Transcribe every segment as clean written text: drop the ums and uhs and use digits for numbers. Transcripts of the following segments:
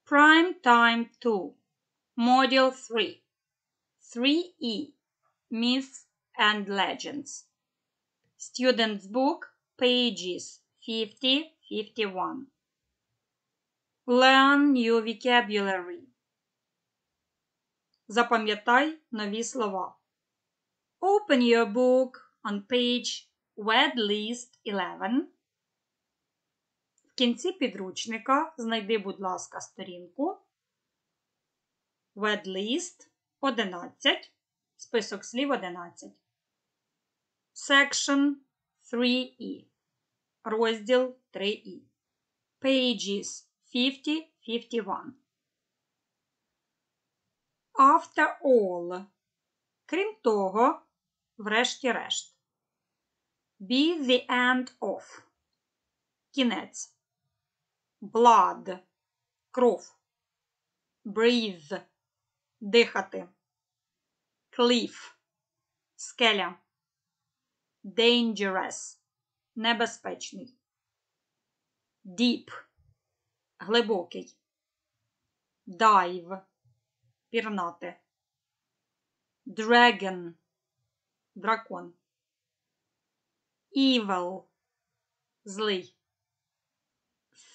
Prime Time 2, Module 3, 3E, Myths and Legends. Student's Book, pages 50-51. Learn new vocabulary. Запам'ятай нові слова. Open your book on page Word List 11. В кінці підручника знайди, будь ласка, сторінку Word List 11, список слів 11. Section 3E, розділ 3E. Pages 50-51. After all. Крім того, врешті-решт. Be the end of. Кінець. Blood. Кров. Breathe. Дихати. Cliff. Скеля. Dangerous. Небезпечний. Deep. Глибокий. Dive. Пірнати. Dragon. Дракон. Evil. Злий.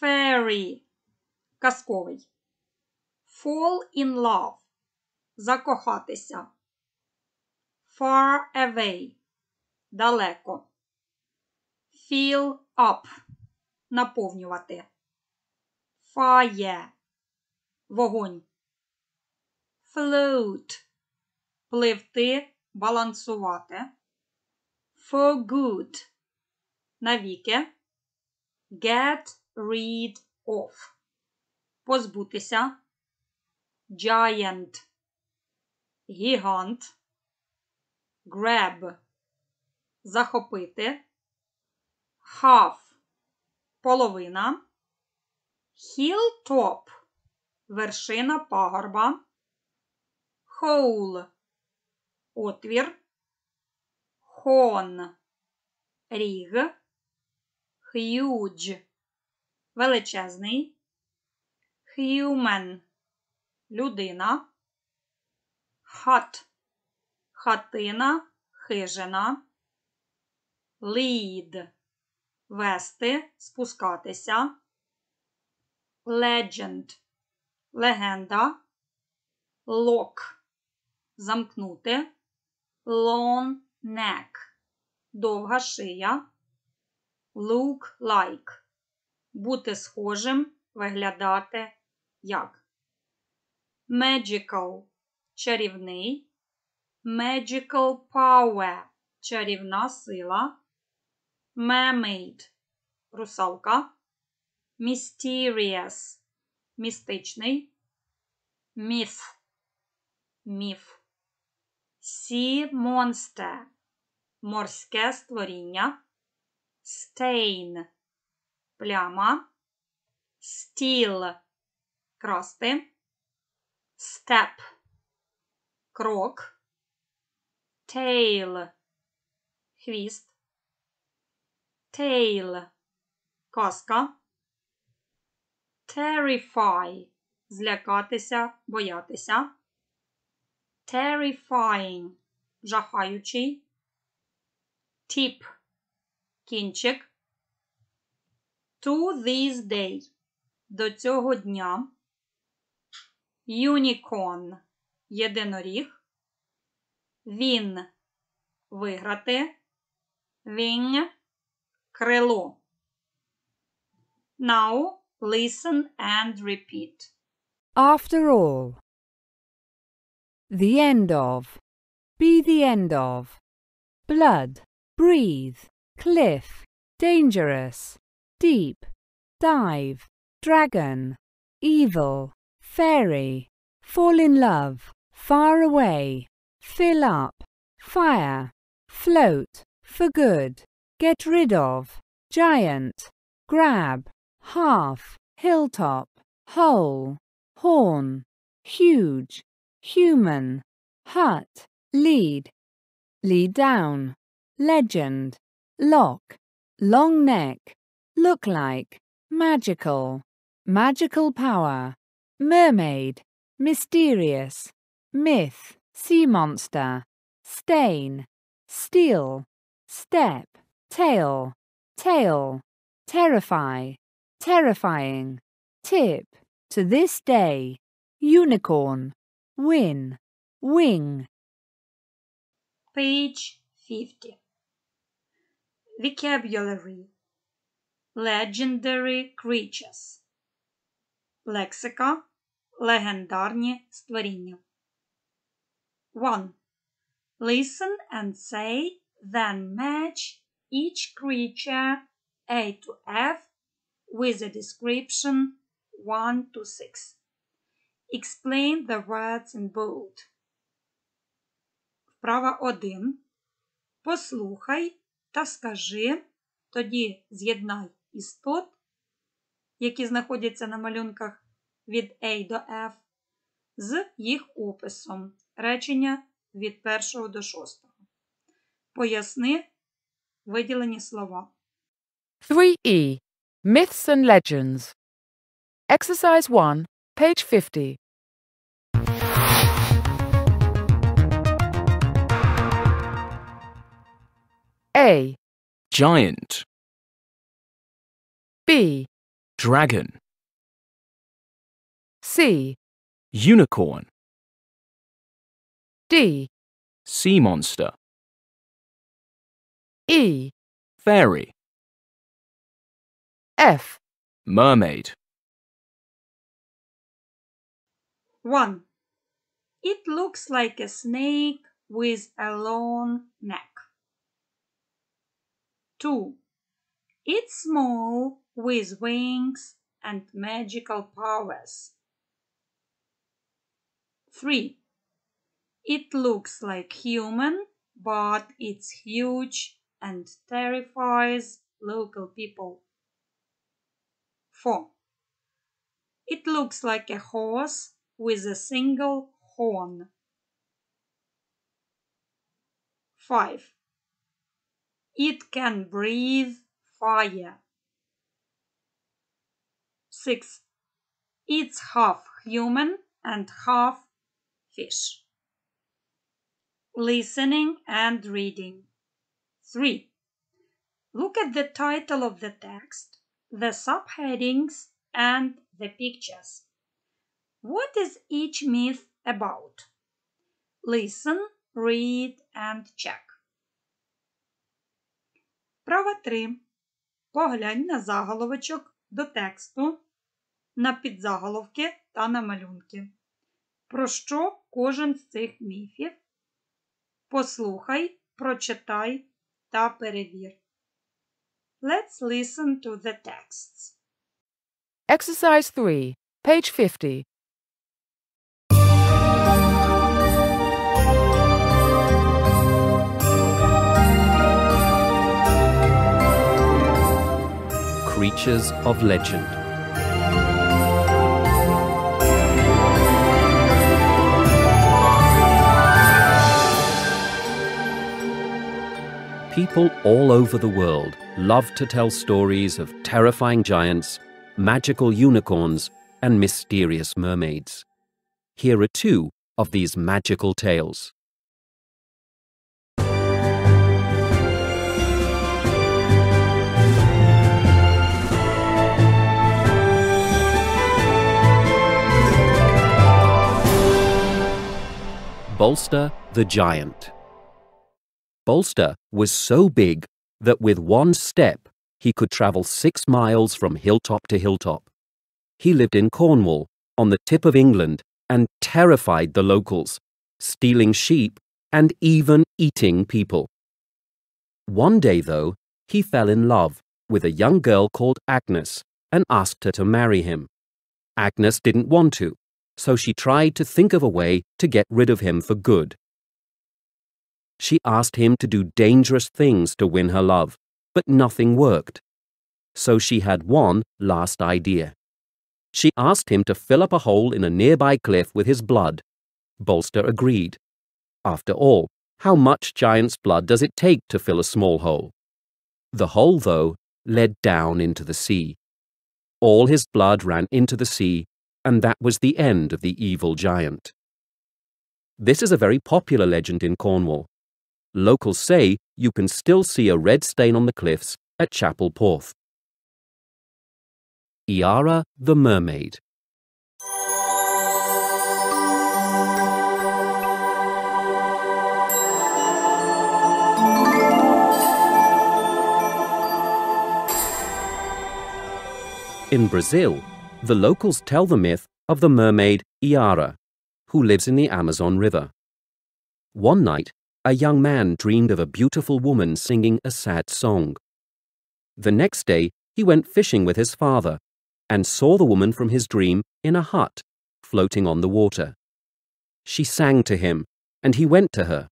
Fairy. Казковий. Fall in love. Закохатися. Far away. Далеко. Fill up. Наповнювати. Fire. Вогонь. Float. Пливти, балансувати. For good. Навіки. Get rid of. Позбутися. Giant. Гігант. Grab. Захопити. Half. Половина. Hilltop. Вершина пагорба. Hole. Отвір. Horn. Ріг. Huge. Величезний. Human. Людина. Hut. Хатина, хижина. Lead. Вести, спускатися. Legend. Легенда. Lock. Замкнути. Long neck. Довга шия. Look like. Бути схожим, виглядати як. Magical. Чарівний. Magical power. Чарівна сила. Mermaid. Русалка. Mysterious. Містичний. Myth. Міф. Sea monster. Морське створіння. Stain. Пляма. Steal. Красти. Step. Крок. Tail. Хвіст. Tail. Казка. Terrify. Злякатися, боятися. Terrifying. Жахаючий. Tip. Кінчик. To this day. До цього дня. Unicorn. Єдиноріг. Win. Виграти. Wing. Крило. Now listen and repeat. After all. The end of. Be the end of. Blood. Breathe. Cliff. Dangerous. Deep. Dive. Dragon. Evil. Fairy. Fall in love. Far away. Fill up. Fire. Float. For good. Get rid of. Giant. Grab. Half. Hilltop. Hole. Horn. Huge. Human. Hut. Lead. Lead down. Legend. Lock. Long neck. Look like. Magical. Magical power. mermaid, mysterious, myth, sea monster, stain, steal, step, tail, tail, terrify, terrifying, tip, to this day, unicorn, win, wing. Page 50. Vocabulary. Legendary creatures. Лексика. Легендарні створіння. 1. Listen and say, then match each creature A to F with a description 1 to 6. Explain the words in bold. Вправа 1. Послухай та скажи, тоді з'єднай істот, які знаходяться на малюнках від A до F, з їх описом. Речення від 1 до 6. Поясни виділені слова. 3E. Myths and Legends. Exercise 1, page 50. A. Giant, B. dragon, C. unicorn, D. sea monster, E. fairy, F. mermaid. 1. It looks like a snake with a long neck. 2. It's small with wings and magical powers. 3. It looks like human, but it's huge and terrifies local people. 4. It looks like a horse with a single horn. 5. It can breathe fire. 6. It's half human and half fish. Listening and reading. 3. Look at the title of the text, the subheadings, and the pictures. What is each myth about? Listen, read, and check. Вправа 3. Поглянь на заголовочок до тексту, на підзаголовки та на малюнки. Про що кожен з цих міфів? Послухай, прочитай та перевір. Let's listen to the texts. Exercise 3, page 50. Creatures of legend. People all over the world love to tell stories of terrifying giants, magical unicorns, and mysterious mermaids. Here are two of these magical tales. Bolster the Giant. Bolster was so big that with one step he could travel 6 miles from hilltop to hilltop. He lived in Cornwall, on the tip of England, and terrified the locals, stealing sheep and even eating people. One day, though, he fell in love with a young girl called Agnes and asked her to marry him. Agnes didn't want to, so she tried to think of a way to get rid of him for good. She asked him to do dangerous things to win her love, but nothing worked. So she had one last idea. She asked him to fill up a hole in a nearby cliff with his blood. Bolster agreed. After all, how much giant's blood does it take to fill a small hole? The hole, though, led down into the sea. All his blood ran into the sea, and that was the end of the evil giant. This is a very popular legend in Cornwall. Locals say you can still see a red stain on the cliffs at Chapel Porth. Iara the Mermaid. In Brazil, the locals tell the myth of the mermaid Iara, who lives in the Amazon River. One night, a young man dreamed of a beautiful woman singing a sad song. The next day, he went fishing with his father and saw the woman from his dream in a hut, floating on the water. She sang to him, and he went to her.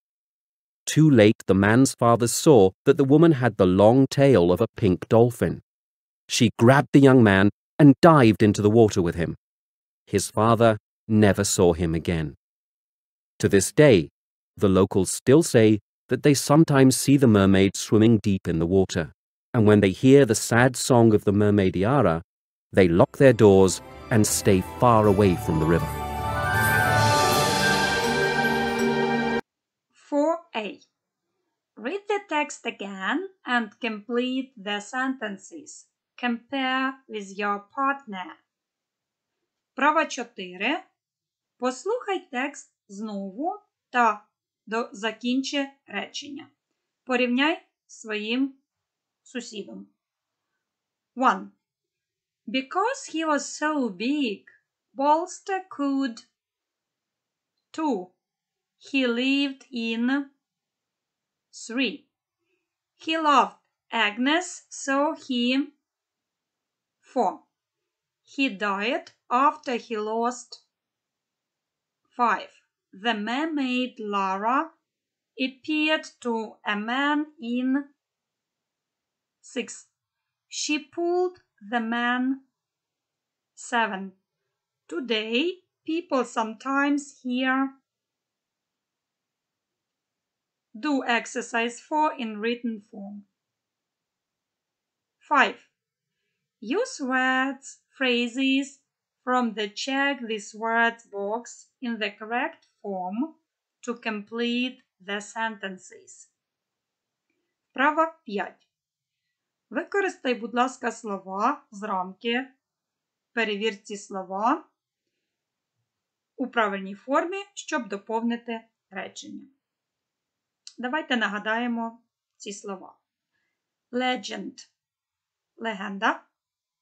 Too late, the man's father saw that the woman had the long tail of a pink dolphin. She grabbed the young man and dived into the water with him. His father never saw him again. To this day, the locals still say that they sometimes see the mermaid swimming deep in the water, and when they hear the sad song of the mermaid Iara, they lock their doors and stay far away from the river. 4a. Read the text again and complete the sentences. Compare with your partner. Права 4. Послухай текст знову та закінчи речення. Порівняй з своїм сусідом. 1. Because he was so big, Bolster could. 2. He lived in. 3. He loved Agnes, so he. 4. He died after he lost. 5. The mermaid Lara appeared to a man in. 6. She pulled the man. 7. Today, people sometimes hear. Do exercise 4 in written form. 5. Use words, phrases from the Check These Words box in the correct form to complete the sentences. Вправа 5. Використай, будь ласка, слова з рамки. Перевір ці слова у правильній формі, щоб доповнити речення. Давайте нагадаємо ці слова. Legend – легенда.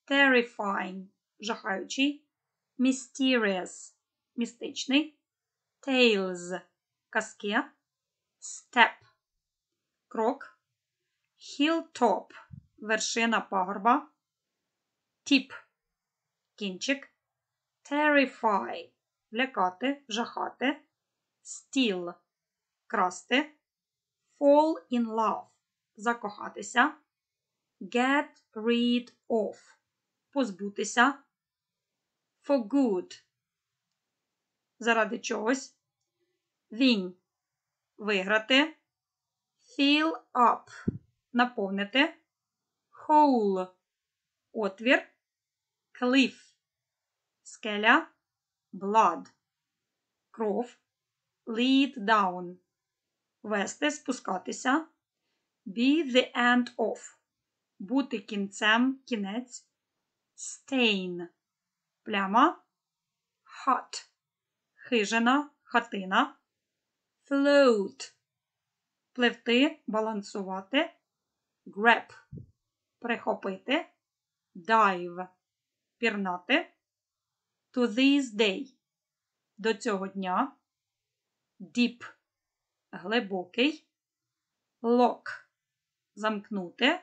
Terrifying – жахаючий. Mysterious – містичний. Tales – казки. Step – крок. Hilltop – вершина пагорба. Tip – кінчик. Terrify – лякати, жахати. Steal – красти. Fall in love – закохатися. Get rid of – позбутися. For good – заради чогось. Win – виграти. Fill up – наповнити. Hole – отвір. Cliff – скеля. Blood – кров. Lead down – вести, спускатися. Be the end of – бути кінцем, кінець. Stain – пляма. Hut – хижина, хатина. Float – пливти, балансувати. Grab – прихопити. Dive – пірнати. To this day – до цього дня. Deep – глибокий. Lock – замкнути.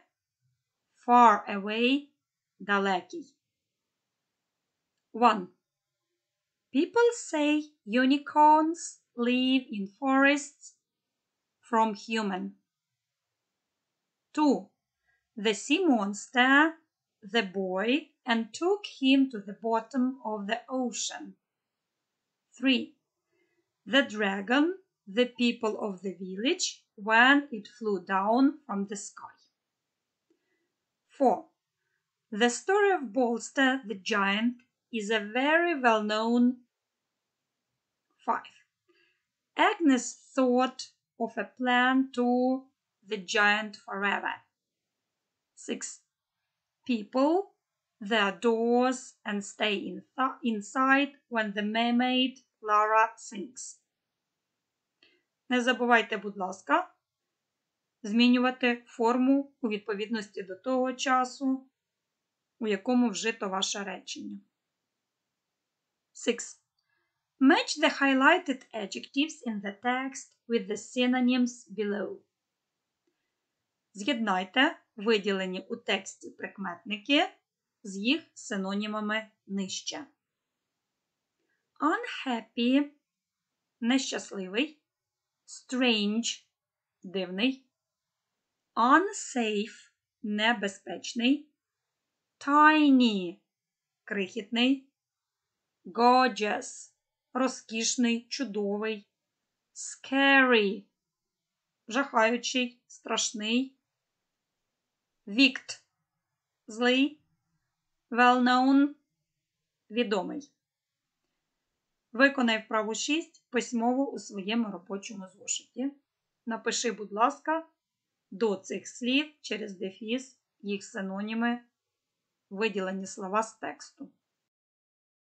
Far away – далекий. 1. People say unicorns live in forests from human. 2. The sea monster, the boy, and took him to the bottom of the ocean. 3. The dragon, the people of the village, when it flew down from the sky. 4. The story of Bolster the giant is a very well-known. 5. Agnes thought of a plan to the giant forever. 6. People, their doors and stay inside when the mermaid Clara sinks. Не забувайте, будь ласка, змінювати форму у відповідності до того часу, у якому вжито ваше речення. 6. Match the highlighted adjectives in the text with the synonyms below. З'єднайте виділені у тексті прикметники з їх синонімами нижче. Unhappy – нещасливий, strange – дивний, unsafe – небезпечний, tiny – крихітний, gorgeous – розкішний, чудовий, scary – жахаючий, страшний, wicked – злий, well-known – відомий. Виконай вправу 6 письмово у своєму робочому зошиті. Напиши, будь ласка, до цих слів через дефіс їх синоніми, виділені слова з тексту.